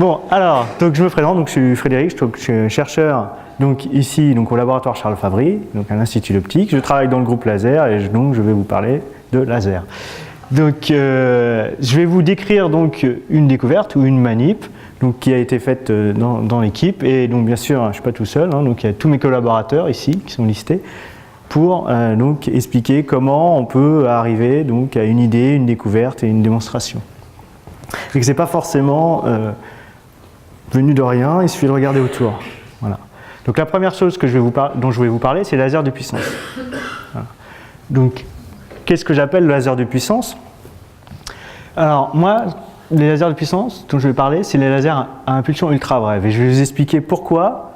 Bon, alors, donc je me présente, donc je suis Frédéric, je suis chercheur donc ici donc au laboratoire Charles Fabry, donc à l'Institut d'optique. Je travaille dans le groupe laser et donc je vais vous parler de laser. Donc je vais vous décrire donc une découverte ou une manip donc, qui a été faite dans l'équipe, et donc bien sûr je ne suis pas tout seul, hein, donc il y a tous mes collaborateurs ici qui sont listés pour donc expliquer comment on peut arriver donc à une idée, une découverte et une démonstration. Et que c'est pas forcément venu de rien, il suffit de regarder autour. Voilà. Donc la première chose que dont je vais vous parler, c'est le laser de puissance. Voilà. Donc qu'est-ce que j'appelle le laser de puissance? Alors moi, les lasers de puissance dont je vais parler, c'est les lasers à impulsion ultra brève. Et je vais vous expliquer pourquoi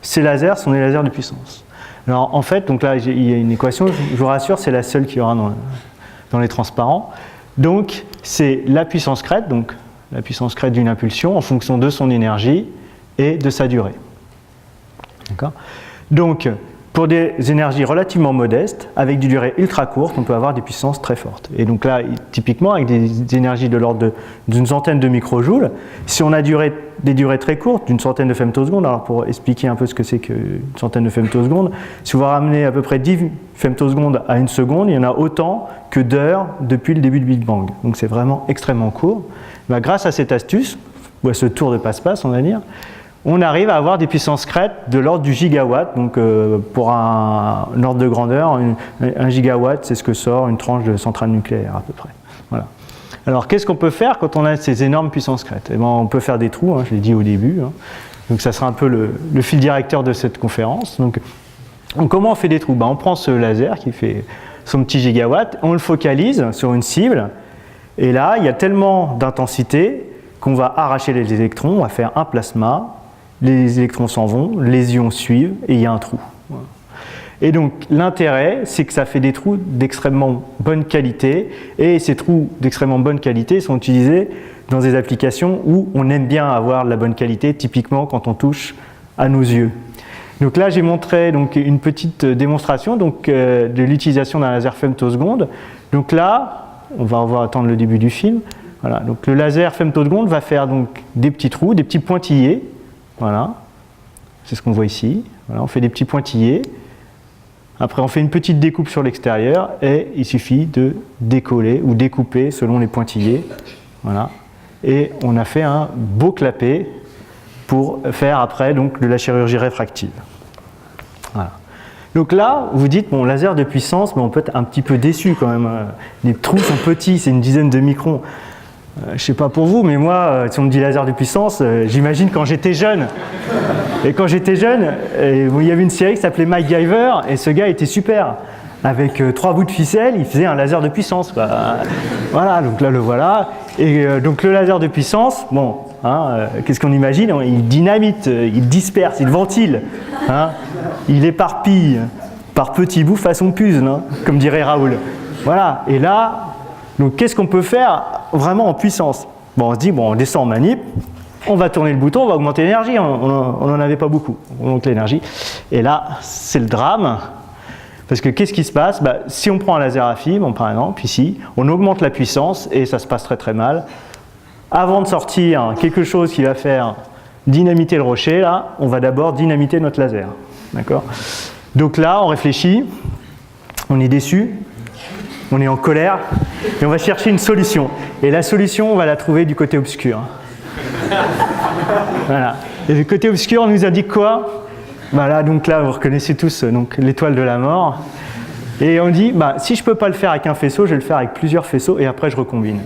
ces lasers sont des lasers de puissance. Alors en fait, donc là il y a une équation, je vous rassure, c'est la seule qu'il y aura dans les transparents. Donc c'est la puissance crête, donc la puissance crête d'une impulsion en fonction de son énergie et de sa durée. D'accord ? Donc pour des énergies relativement modestes, avec des durées ultra courtes, on peut avoir des puissances très fortes. Et donc là, typiquement, avec des énergies de l'ordre d'une centaine de microjoules, si on a des durées très courtes, d'une centaine de femtosecondes, alors pour expliquer un peu ce que c'est qu'une centaine de femtosecondes, si vous ramenez à peu près 10 femtosecondes à une seconde, il y en a autant que d'heures depuis le début du Big Bang. Donc c'est vraiment extrêmement court. Ben, grâce à cette astuce, ou à ce tour de passe-passe, on va dire, on arrive à avoir des puissances crêtes de l'ordre du gigawatt. Donc pour un ordre de grandeur, un gigawatt, c'est ce que sort une tranche de centrale nucléaire à peu près. Voilà. Alors qu'est-ce qu'on peut faire quand on a ces énormes puissances crêtes? Eh ben, on peut faire des trous, hein, je l'ai dit au début. Hein. Donc ça sera un peu le fil directeur de cette conférence. Donc comment on fait des trous? Ben, on prend ce laser qui fait son petit gigawatt, on le focalise sur une cible, et là il y a tellement d'intensité qu'on va arracher les électrons, on va faire un plasma. Les électrons s'en vont, les ions suivent et il y a un trou. Et donc l'intérêt, c'est que ça fait des trous d'extrêmement bonne qualité, et ces trous d'extrêmement bonne qualité sont utilisés dans des applications où on aime bien avoir de la bonne qualité, typiquement quand on touche à nos yeux. Donc là j'ai montré donc, une petite démonstration donc, de l'utilisation d'un laser femtoseconde. Donc là, on va attendre le début du film. Voilà. Donc le laser femtoseconde va faire donc, des petits trous, des petits pointillés. Voilà, c'est ce qu'on voit ici. Voilà, on fait des petits pointillés. Après, on fait une petite découpe sur l'extérieur et il suffit de décoller ou découper selon les pointillés. Voilà. Et on a fait un beau clapet pour faire après donc, de la chirurgie réfractive. Voilà. Donc là, vous dites, bon, laser de puissance, mais on peut être un petit peu déçu quand même. Les trous sont petits, c'est une dizaine de microns. Je ne sais pas pour vous, mais moi, si on me dit laser de puissance, j'imagine quand j'étais jeune. Et quand j'étais jeune, il y avait une série qui s'appelait MacGyver, et ce gars était super. Avec 3 bouts de ficelle, il faisait un laser de puissance. Quoi. Voilà, donc là le voilà. Et donc le laser de puissance, bon, hein, qu'est-ce qu'on imagine? Il dynamite, il disperse, il ventile. Hein, il éparpille par petits bouts façon puzzle, hein, comme dirait Raoul. Voilà, et là... Donc qu'est-ce qu'on peut faire vraiment en puissance? Bon, on se dit, bon, on descend en manip, on va tourner le bouton, on va augmenter l'énergie, on n'en avait pas beaucoup, on augmente l'énergie. Et là, c'est le drame, parce que qu'est-ce qui se passe? Bah, si on prend un laser à fibre, par exemple, ici, on augmente la puissance et ça se passe très très mal. Avant de sortir quelque chose qui va faire dynamiter le rocher, là, on va d'abord dynamiter notre laser. D'accord? Donc là, on réfléchit, on est déçu. On est en colère et on va chercher une solution. Et la solution, on va la trouver du côté obscur. Voilà. Et le côté obscur, on nous a dit quoi? Voilà, donc là, vous reconnaissez tous l'étoile de la mort. Et on dit, bah, si je ne peux pas le faire avec un faisceau, je vais le faire avec plusieurs faisceaux et après je recombine.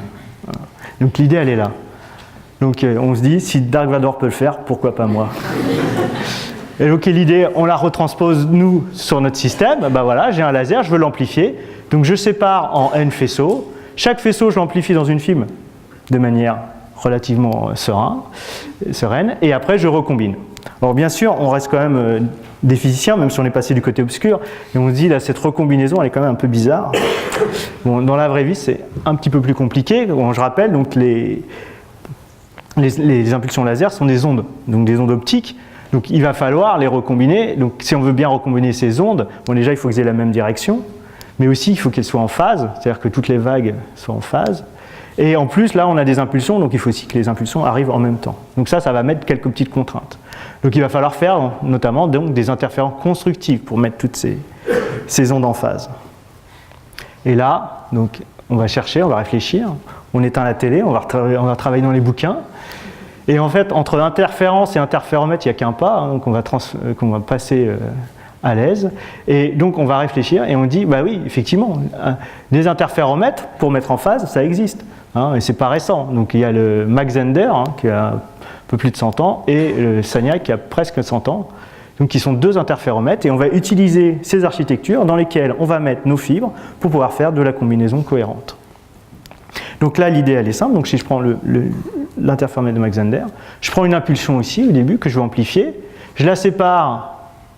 Voilà. Donc l'idée, elle est là. Donc on se dit, si Dark Vador peut le faire, pourquoi pas moi? Et donc l'idée, on la retranspose nous sur notre système. Bah voilà, j'ai un laser, je veux l'amplifier. Donc je sépare en N faisceaux. Chaque faisceau, je l'amplifie dans une fibre de manière relativement sereine. Et après, je recombine. Alors bien sûr, on reste quand même des physiciens, même si on est passé du côté obscur. Et on se dit, là, cette recombinaison, elle est quand même un peu bizarre. Bon, dans la vraie vie, c'est un petit peu plus compliqué. Bon, je rappelle, donc les impulsions laser sont des ondes, donc des ondes optiques. Donc il va falloir les recombiner. Donc si on veut bien recombiner ces ondes, bon, déjà, il faut qu'elles aient la même direction. Mais aussi, il faut qu'elles soient en phase, c'est-à-dire que toutes les vagues soient en phase. Et en plus, là, on a des impulsions, donc il faut aussi que les impulsions arrivent en même temps. Donc ça va mettre quelques petites contraintes. Donc il va falloir faire notamment donc, des interférences constructives pour mettre toutes ces ondes en phase. Et là, donc, on va chercher, on va réfléchir, on éteint la télé, on va travailler dans les bouquins. Et en fait, entre interférence et interféromètre, il n'y a qu'un pas, hein, donc qu'on va passer à l'aise. Et donc on va réfléchir et on dit, bah oui, effectivement, des interféromètres, pour mettre en phase, ça existe. Hein, et c'est pas récent. Donc il y a le Mach-Zehnder, hein, qui a un peu plus de 100 ans, et le Sagnac, qui a presque 100 ans. Donc qui sont deux interféromètres, et on va utiliser ces architectures dans lesquelles on va mettre nos fibres pour pouvoir faire de la combinaison cohérente. Donc là, l'idée, elle est simple. Donc si je prends l'interféromètre de Mach-Zehnder, je prends une impulsion ici, au début, que je vais amplifier. Je la sépare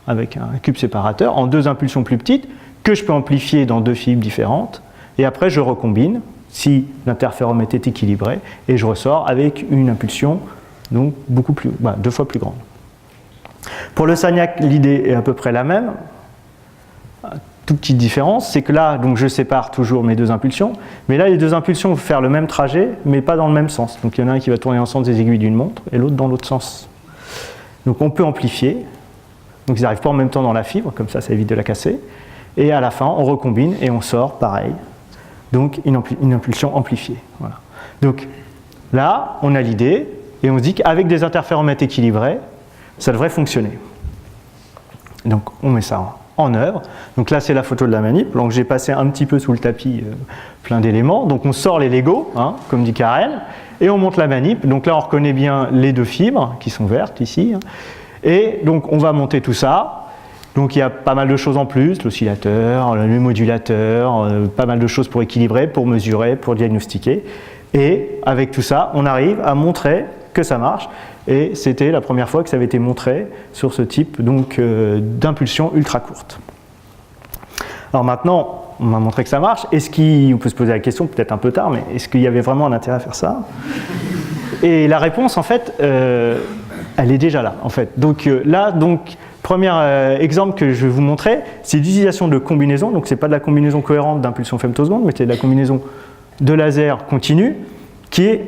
avec un cube séparateur en deux impulsions plus petites que je peux amplifier dans deux fibres différentes. Et après, je recombine si l'interféromètre est équilibré et je ressors avec une impulsion donc beaucoup plus, 2 fois plus grande. Pour le Sagnac, l'idée est à peu près la même. Toute petite différence, c'est que là, donc, je sépare toujours mes deux impulsions, mais là, les deux impulsions vont faire le même trajet, mais pas dans le même sens. Donc il y en a un qui va tourner en sens des aiguilles d'une montre et l'autre dans l'autre sens. Donc on peut amplifier. Donc ils n'arrivent pas en même temps dans la fibre, comme ça évite de la casser. Et à la fin, on recombine et on sort pareil. Donc une impulsion amplifiée. Voilà. Donc là, on a l'idée et on se dit qu'avec des interféromètres équilibrés, ça devrait fonctionner. Donc on met ça en œuvre. Donc là, c'est la photo de la manip. Donc j'ai passé un petit peu sous le tapis plein d'éléments. Donc on sort les Lego, hein, comme dit Karen, et on monte la manip. Donc là, on reconnaît bien les deux fibres qui sont vertes ici. Et donc on va monter tout ça. Donc il y a pas mal de choses en plus, l'oscillateur, le modulateur, pas mal de choses pour équilibrer, pour mesurer, pour diagnostiquer. Et avec tout ça, on arrive à montrer que ça marche. Et c'était la première fois que ça avait été montré sur ce type d'impulsion ultra courte. Alors maintenant, on m'a montré que ça marche. On peut se poser la question, peut-être un peu tard, mais est-ce qu'il y avait vraiment un intérêt à faire ça? Et la réponse, en fait, elle est déjà là, en fait. Donc là, premier exemple que je vais vous montrer, c'est l'utilisation de combinaisons. Donc c'est pas de la combinaison cohérente d'impulsion femtoseconde, mais c'est de la combinaison de laser continu qui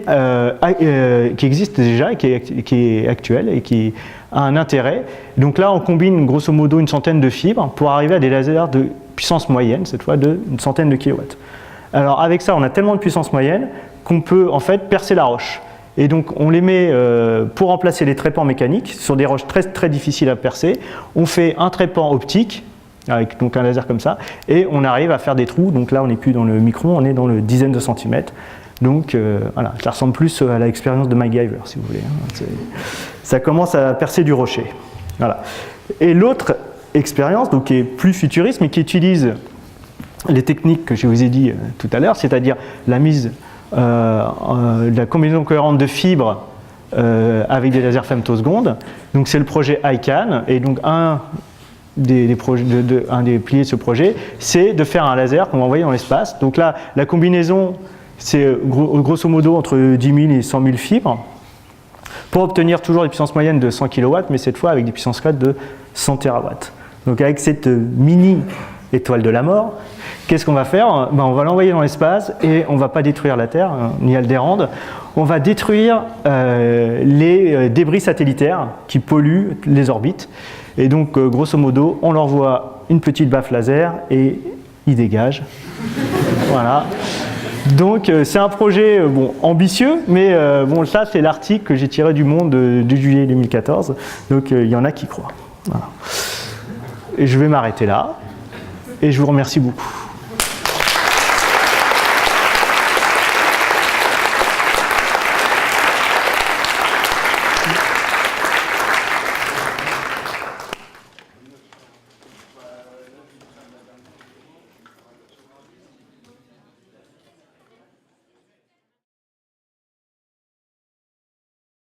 existe déjà, qui est actuelle et qui a un intérêt. Donc là, on combine grosso modo une centaine de fibres pour arriver à des lasers de puissance moyenne, cette fois d'une centaine de kilowatts. Alors avec ça, on a tellement de puissance moyenne qu'on peut en fait percer la roche. Et donc on les met pour remplacer les trépans mécaniques sur des roches très, très difficiles à percer. On fait un trépan optique avec donc un laser comme ça et on arrive à faire des trous. Donc là on n'est plus dans le micron, on est dans le dizaine de centimètres. Donc voilà, ça ressemble plus à l'expérience de MacGyver si vous voulez. Ça commence à percer du rocher. Voilà. Et l'autre expérience donc, qui est plus futuriste mais qui utilise les techniques que je vous ai dit tout à l'heure, c'est-à-dire la mise de la combinaison cohérente de fibres avec des lasers femtosecondes. Donc c'est le projet ICANN et donc un des piliers de ce projet, c'est de faire un laser qu'on va envoyer dans l'espace. Donc là, la combinaison, c'est grosso modo entre 10 000 et 100 000 fibres pour obtenir toujours des puissances moyennes de 100 kW, mais cette fois avec des puissances crêtes de 100 TW. Donc avec cette mini étoile de la mort, qu'est-ce qu'on va faire? On va l'envoyer dans l'espace et on ne va pas détruire la Terre, ni Aldérande. On va détruire les débris satellitaires qui polluent les orbites. Et donc, grosso modo, on leur envoie une petite baffe laser et ils dégagent. Voilà. Donc, c'est un projet ambitieux, mais ça, c'est l'article que j'ai tiré du Monde de juillet 2014. Donc, il y en a qui croient. Voilà. Et je vais m'arrêter là. Et je vous remercie beaucoup.